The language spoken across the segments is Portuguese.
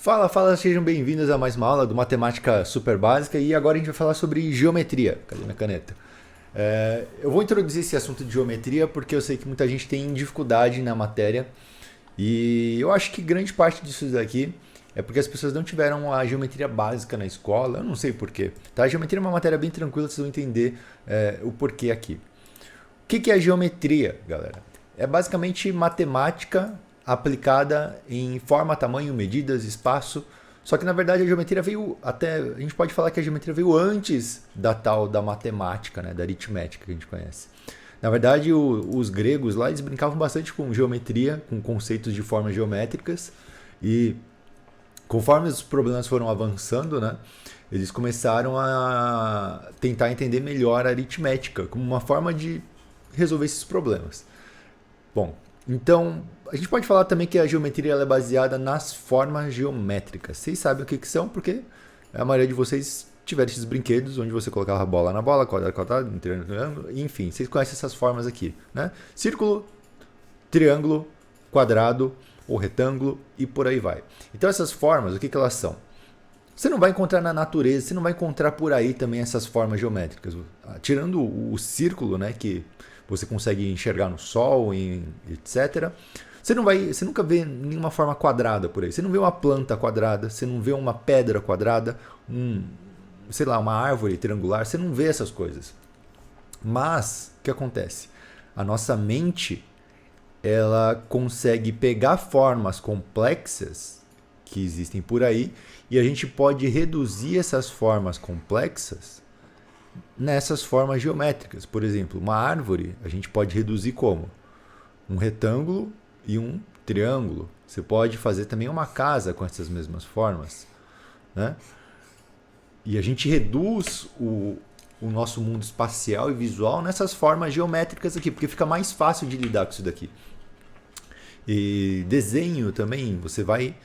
Fala, sejam bem-vindos a mais uma aula do Matemática Super Básica e agora a gente vai falar sobre geometria. Cadê minha caneta? Eu vou introduzir esse assunto de geometria porque eu sei que muita gente tem dificuldade na matéria e eu acho que grande parte disso daqui é porque as pessoas não tiveram a geometria básica na escola, eu não sei porquê. Tá? A geometria é uma matéria bem tranquila, vocês vão entender o porquê aqui. O que é geometria, galera? É basicamente matemática aplicada em forma, tamanho, medidas, espaço. Só que na verdade a geometria veio a gente pode falar que a geometria veio antes da tal da matemática, né, da aritmética que a gente conhece. Na verdade, os gregos lá eles brincavam bastante com geometria, com conceitos de formas geométricas e conforme os problemas foram avançando, né, eles começaram a tentar entender melhor a aritmética como uma forma de resolver esses problemas. Bom, então, a gente pode falar também que a geometria ela é baseada nas formas geométricas. Vocês sabem o que são, porque a maioria de vocês tiveram esses brinquedos onde você colocava a bola na bola, quadrado, quadrado, triângulo, enfim, vocês conhecem essas formas aqui, né? Círculo, triângulo, quadrado ou retângulo e por aí vai. Então essas formas, o que elas são? Você não vai encontrar na natureza, você não vai encontrar por aí também essas formas geométricas. Tirando o círculo, né, que você consegue enxergar no sol, etc. Você nunca vê nenhuma forma quadrada por aí. Você não vê uma planta quadrada, você não vê uma pedra quadrada, uma árvore triangular, você não vê essas coisas. Mas, o que acontece? A nossa mente, ela consegue pegar formas complexas que existem por aí e a gente pode reduzir essas formas complexas nessas formas geométricas. Por exemplo, uma árvore a gente pode reduzir como? Um retângulo e um triângulo. Você pode fazer também uma casa com essas mesmas formas, né? E a gente reduz o nosso mundo espacial e visual nessas formas geométricas aqui, porque fica mais fácil de lidar com isso daqui. E desenho também, você vai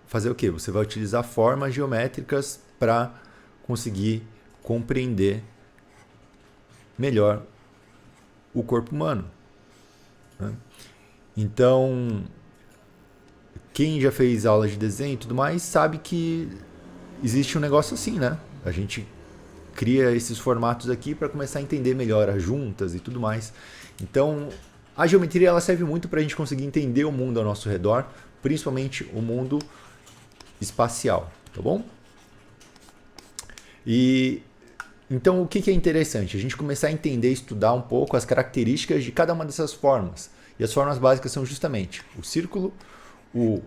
fazer o quê? Você vai utilizar formas geométricas para conseguir compreender melhor o corpo humano, né? Então, quem já fez aula de desenho e tudo mais sabe que existe um negócio assim, né? A gente cria esses formatos aqui para começar a entender melhor as juntas e tudo mais. Então, a geometria ela serve muito para a gente conseguir entender o mundo ao nosso redor, principalmente o mundo espacial, tá bom? E então, o que é interessante? A gente começar a entender e estudar um pouco as características de cada uma dessas formas. E as formas básicas são justamente o círculo, o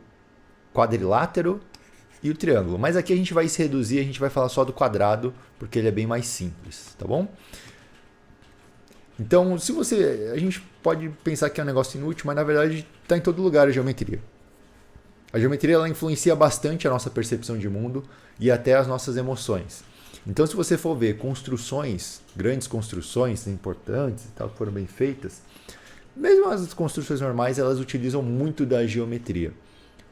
quadrilátero e o triângulo. Mas aqui a gente vai se reduzir, a gente vai falar só do quadrado, porque ele é bem mais simples, tá bom? Então, a gente pode pensar que é um negócio inútil, mas na verdade está em todo lugar a geometria. A geometria ela influencia bastante a nossa percepção de mundo e até as nossas emoções. Então, se você for ver construções, grandes construções importantes e tal, que foram bem feitas, mesmo as construções normais, elas utilizam muito da geometria.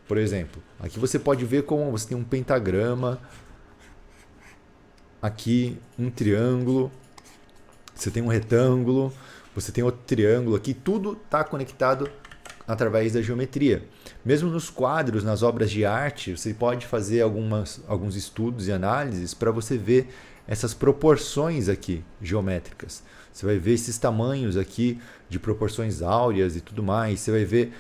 Por exemplo, aqui você pode ver como você tem um pentagrama, aqui um triângulo, você tem um retângulo, você tem outro triângulo aqui, tudo está conectado através da geometria. Mesmo nos quadros, nas obras de arte, você pode fazer alguns estudos e análises para você ver essas proporções aqui geométricas. Você vai ver esses tamanhos aqui de proporções áureas e tudo mais. Você vai ver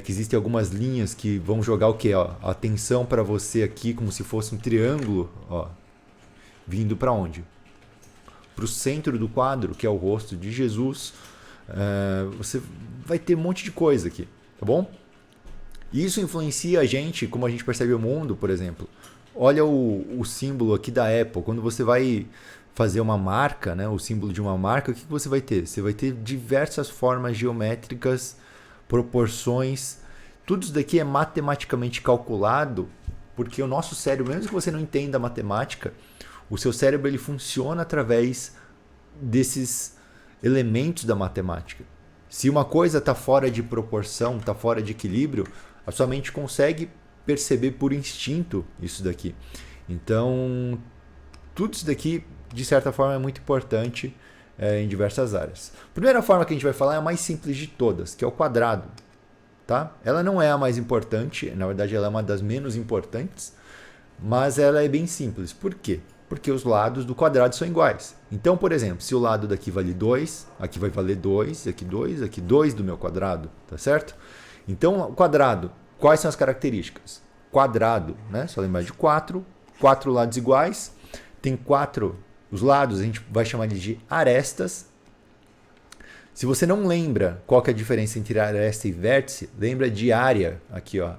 que existem algumas linhas que vão jogar o quê? Ó, a atenção para você aqui como se fosse um triângulo, ó, vindo para onde? Para o centro do quadro, que é o rosto de Jesus. Você vai ter um monte de coisa aqui, tá bom? E isso influencia a gente, como a gente percebe o mundo, por exemplo. Olha o símbolo aqui da Apple. Quando você vai fazer uma marca, né, o símbolo de uma marca, o que você vai ter? Você vai ter diversas formas geométricas, proporções. Tudo isso daqui é matematicamente calculado, porque o nosso cérebro, mesmo que você não entenda a matemática, o seu cérebro ele funciona através desses elementos da matemática. Se uma coisa está fora de proporção, está fora de equilíbrio, a sua mente consegue perceber por instinto isso daqui. Então, tudo isso daqui, de certa forma, é muito importante em diversas áreas. A primeira forma que a gente vai falar é a mais simples de todas, que é o quadrado. tá? Ela não é a mais importante, na verdade ela é uma das menos importantes, mas ela é bem simples. Por quê? Porque os lados do quadrado são iguais. Então, por exemplo, se o lado daqui vale 2, aqui vai valer 2, aqui 2, aqui 2 do meu quadrado, tá certo? Então, o quadrado, quais são as características? Quadrado, né? Só lembrar de 4, 4 lados iguais, tem 4, os lados a gente vai chamar de arestas. Se você não lembra qual que é a diferença entre aresta e vértice, lembra de área, aqui ó,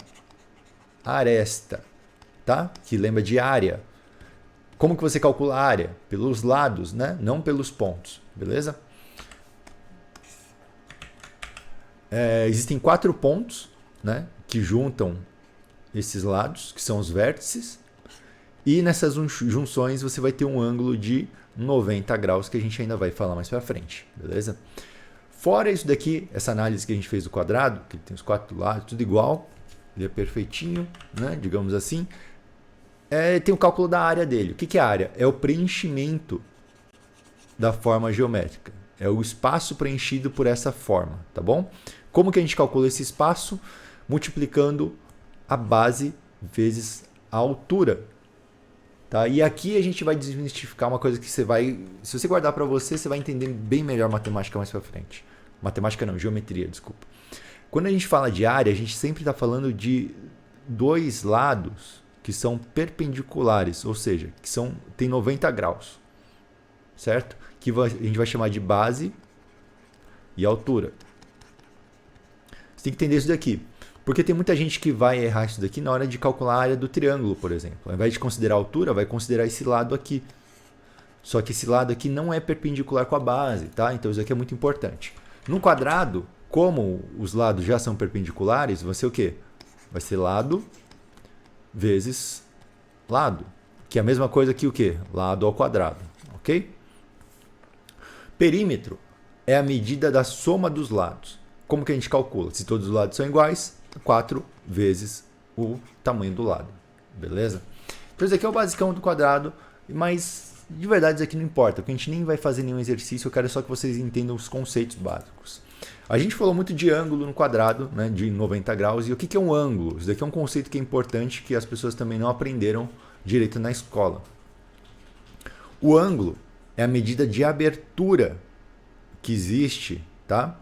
aresta, tá? Que lembra de área. Como que você calcula a área? Pelos lados, né? Não pelos pontos, beleza? Existem 4 pontos, né? Que juntam esses lados, que são os vértices. E nessas junções você vai ter um ângulo de 90 graus, que a gente ainda vai falar mais pra frente, beleza? Fora isso daqui, essa análise que a gente fez do quadrado, que ele tem os 4 lados, tudo igual, ele é perfeitinho, né? Digamos assim. Tem o cálculo da área dele. O que é a área? É o preenchimento da forma geométrica. É o espaço preenchido por essa forma, tá bom? Como que a gente calcula esse espaço? Multiplicando a base vezes a altura. Tá? E aqui a gente vai desmistificar uma coisa que você vai... Se você guardar para você, você vai entender bem melhor matemática mais para frente. Matemática não, geometria, desculpa. Quando a gente fala de área, a gente sempre está falando de 2 lados que são perpendiculares, ou seja, que tem 90 graus, certo? Que a gente vai chamar de base e altura. Você tem que entender isso daqui, porque tem muita gente que vai errar isso daqui na hora de calcular a área do triângulo, por exemplo. Ao invés de considerar a altura, vai considerar esse lado aqui. Só que esse lado aqui não é perpendicular com a base, tá? Então isso aqui é muito importante. No quadrado, como os lados já são perpendiculares, vai ser o quê? Vai ser lado vezes lado, que é a mesma coisa que o quê? Lado ao quadrado, ok? Perímetro é a medida da soma dos lados. Como que a gente calcula? Se todos os lados são iguais, 4 vezes o tamanho do lado, beleza? Então esse aqui é o basicão do quadrado, mas de verdade isso aqui não importa, porque a gente nem vai fazer nenhum exercício, eu quero só que vocês entendam os conceitos básicos. A gente falou muito de ângulo no quadrado, né, de 90 graus. E o que é um ângulo? Isso daqui é um conceito que é importante, que as pessoas também não aprenderam direito na escola. O ângulo é a medida de abertura que existe, tá?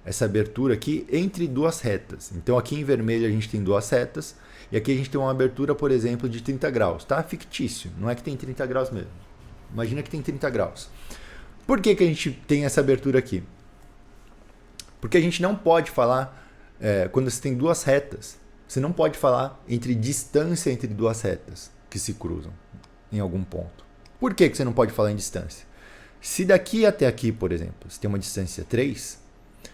Essa abertura aqui entre duas retas. Então aqui em vermelho a gente tem 2 retas. E aqui a gente tem uma abertura, por exemplo, de 30 graus. Tá? Fictício, não é que tem 30 graus mesmo. Imagina que tem 30 graus. Por que a gente tem essa abertura aqui? Porque a gente não pode falar, quando você tem 2 retas, você não pode falar entre distância entre 2 retas que se cruzam em algum ponto. Por que você não pode falar em distância? Se daqui até aqui, por exemplo, você tem uma distância 3,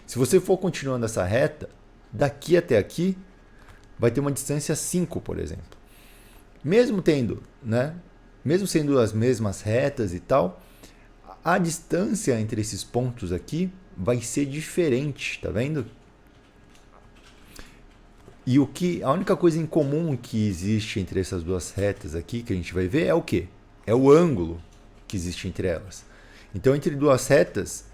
se você for continuando essa reta, daqui até aqui, vai ter uma distância 5, por exemplo. Mesmo tendo, né? Mesmo sendo as mesmas retas e tal, a distância entre esses pontos aqui vai ser diferente, tá vendo? E a única coisa em comum que existe entre essas 2 retas aqui, que a gente vai ver, é o quê? É o ângulo que existe entre elas. Então, entre 2 retas,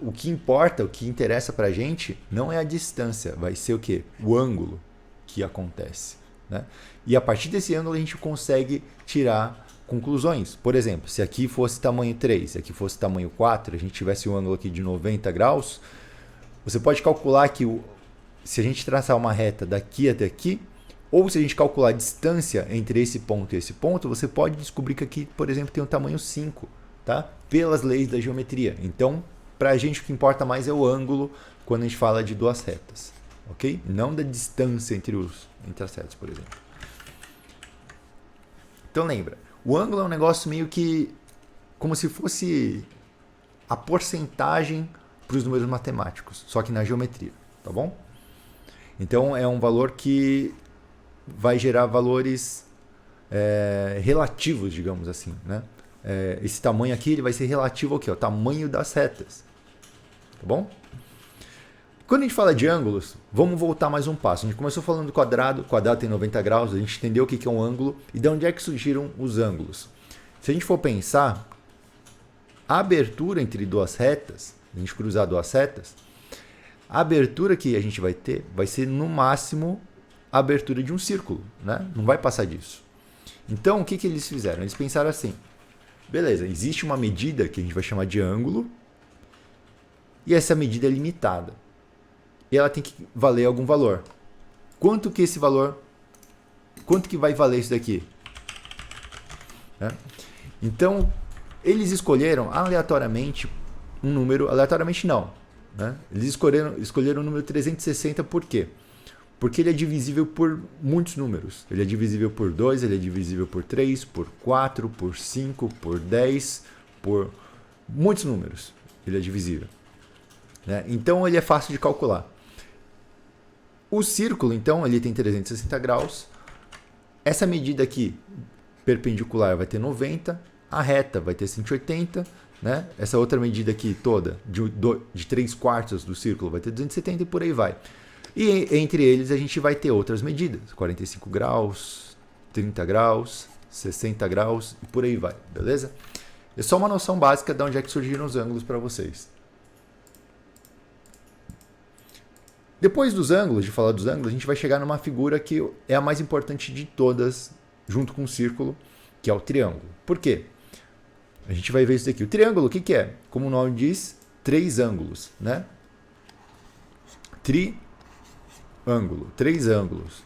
o que importa, o que interessa pra gente, não é a distância, vai ser o quê? O ângulo que acontece, né? E a partir desse ângulo a gente consegue tirar conclusões. Por exemplo, se aqui fosse tamanho 3, se aqui fosse tamanho 4, a gente tivesse um ângulo aqui de 90 graus, você pode calcular que se a gente traçar uma reta daqui até aqui, ou se a gente calcular a distância entre esse ponto e esse ponto, você pode descobrir que aqui, por exemplo, tem um tamanho 5, tá? Pelas leis da geometria. Então, para a gente o que importa mais é o ângulo quando a gente fala de 2 retas, ok? Não da distância entre as retas, por exemplo. Então lembra, o ângulo é um negócio meio que como se fosse a porcentagem para os números matemáticos, só que na geometria, tá bom? Então é um valor que vai gerar valores relativos, digamos assim, né? Esse tamanho aqui ele vai ser relativo ao quê? Ao tamanho das retas, tá bom? Quando a gente fala de ângulos, vamos voltar mais um passo. A gente começou falando do quadrado, o quadrado tem 90 graus, a gente entendeu o que é um ângulo e de onde é que surgiram os ângulos. Se a gente for pensar, a abertura entre 2 retas, a gente cruzar 2 retas, A abertura que a gente vai ter vai ser no máximo a abertura de um círculo, né? Não vai passar disso. Então, o que eles fizeram? Eles pensaram assim, beleza, existe uma medida que a gente vai chamar de ângulo, e essa medida é limitada. E ela tem que valer algum valor. Quanto que esse valor, quanto que vai valer isso daqui? Né? Então, eles escolheram aleatoriamente um número, aleatoriamente não, né? Eles escolheram o número 360 por quê? Porque ele é divisível por muitos números. Ele é divisível por 2, ele é divisível por 3, por 4, por 5, por 10, por muitos números. Ele é divisível. Né? Então ele é fácil de calcular. O círculo, então, ele tem 360 graus. Essa medida aqui, perpendicular, vai ter 90. A reta vai ter 180. Né? Essa outra medida aqui toda, de 3 quartos do círculo, vai ter 270 e por aí vai. E entre eles a gente vai ter outras medidas, 45 graus, 30 graus, 60 graus e por aí vai, beleza? É só uma noção básica de onde é que surgiram os ângulos para vocês. Depois dos ângulos, de falar dos ângulos, a gente vai chegar numa figura que é a mais importante de todas, junto com o círculo, que é o triângulo. Por quê? A gente vai ver isso daqui. O triângulo, o que é? Como o nome diz, 3 ângulos, né? Triângulo, 3 ângulos.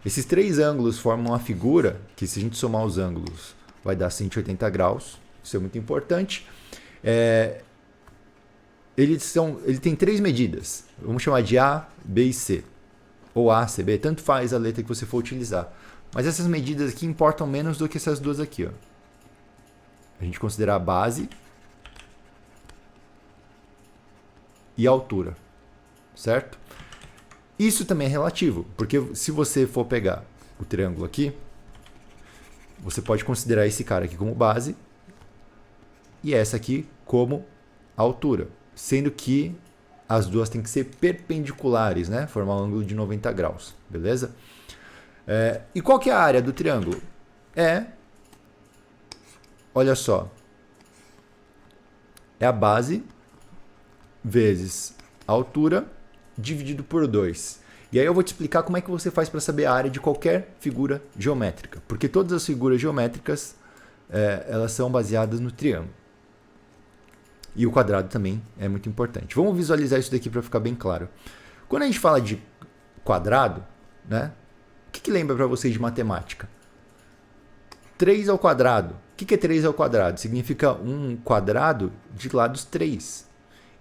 Esses 3 ângulos formam uma figura que, se a gente somar os ângulos, vai dar 180 graus. Isso é muito importante. Ele tem 3 medidas. Vamos chamar de A, B e C. Ou A, C, B. Tanto faz a letra que você for utilizar. Mas essas medidas aqui importam menos do que essas duas aqui. Ó. A gente considera a base e a altura. Certo? Isso também é relativo. Porque se você for pegar o triângulo aqui, você pode considerar esse cara aqui como base e essa aqui como altura. Sendo que as duas têm que ser perpendiculares, né? Formar um ângulo de 90 graus, beleza? E qual que é a área do triângulo? Olha só, é a base vezes a altura dividido por 2. E aí eu vou te explicar como é que você faz para saber a área de qualquer figura geométrica. Porque todas as figuras geométricas, elas são baseadas no triângulo. E o quadrado também é muito importante. Vamos visualizar isso daqui para ficar bem claro. Quando a gente fala de quadrado, né, o que lembra para vocês de matemática? 3 ao quadrado. O que é 3 ao quadrado? Significa um quadrado de lados 3.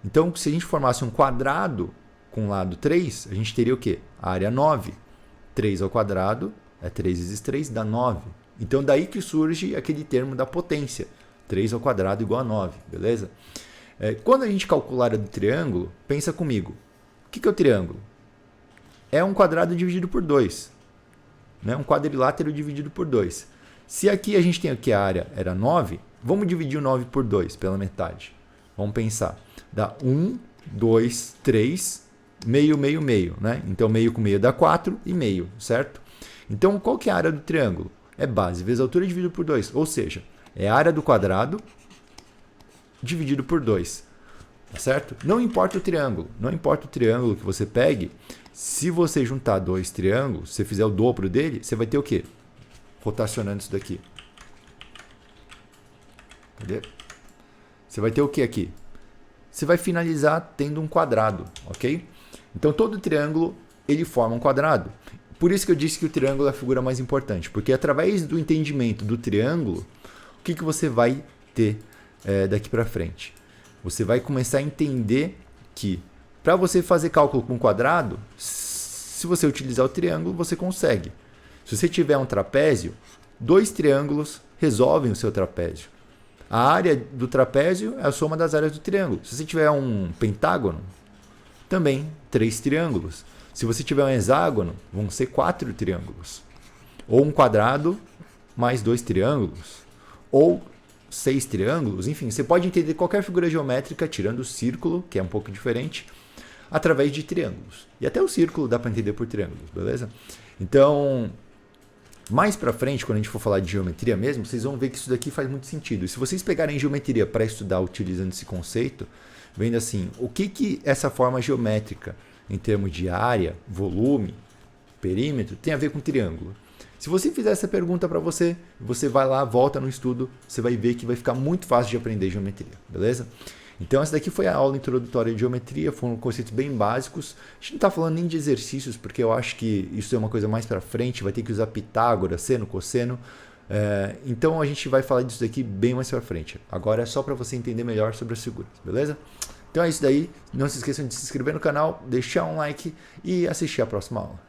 Então, se a gente formasse um quadrado com lado 3, a gente teria o quê? A área 9. 3 ao quadrado é 3 vezes 3, dá 9. Então, daí que surge aquele termo da potência. 3 ao quadrado igual a 9, beleza? Quando a gente calcula a área do triângulo, pensa comigo. O que é o triângulo? É um quadrado dividido por 2. Né? Um quadrilátero dividido por 2. Se aqui a gente tem aqui a área era 9, vamos dividir o 9 por 2 pela metade. Vamos pensar. Dá 1, 2, 3, meio, meio, meio. Né? Então, meio com meio dá 4 e meio, certo? Então, qual que é a área do triângulo? É base vezes altura dividido por 2. Ou seja, é a área do quadrado dividido por 2. Tá certo? Não importa o triângulo. Não importa o triângulo que você pegue. Se você juntar 2 triângulos, se você fizer o dobro dele, você vai ter o quê? Rotacionando isso daqui. Cadê? Você vai ter o que aqui? Você vai finalizar tendo um quadrado, ok? Então, todo triângulo, ele forma um quadrado. Por isso que eu disse que o triângulo é a figura mais importante. Porque através do entendimento do triângulo, o que você vai ter daqui para frente? Você vai começar a entender que, para você fazer cálculo com quadrado, se você utilizar o triângulo, você consegue. Se você tiver um trapézio, 2 triângulos resolvem o seu trapézio. A área do trapézio é a soma das áreas do triângulo. Se você tiver um pentágono, também 3 triângulos. Se você tiver um hexágono, vão ser 4 triângulos. Ou um quadrado mais 2 triângulos. Ou 6 triângulos. Enfim, você pode entender qualquer figura geométrica, tirando o círculo, que é um pouco diferente, através de triângulos. E até o círculo dá para entender por triângulos, beleza? Então, mais para frente, quando a gente for falar de geometria mesmo, vocês vão ver que isso daqui faz muito sentido. E se vocês pegarem geometria para estudar utilizando esse conceito, vendo assim, o que essa forma geométrica, em termos de área, volume, perímetro, tem a ver com triângulo. Se você fizer essa pergunta para você, você vai lá, volta no estudo, você vai ver que vai ficar muito fácil de aprender geometria, beleza? Então essa daqui foi a aula introdutória de geometria, foram conceitos bem básicos. A gente não está falando nem de exercícios, porque eu acho que isso é uma coisa mais para frente, vai ter que usar Pitágoras, seno, cosseno. Então a gente vai falar disso daqui bem mais para frente. Agora é só para você entender melhor sobre as figuras, beleza? Então é isso daí, não se esqueçam de se inscrever no canal, deixar um like e assistir a próxima aula.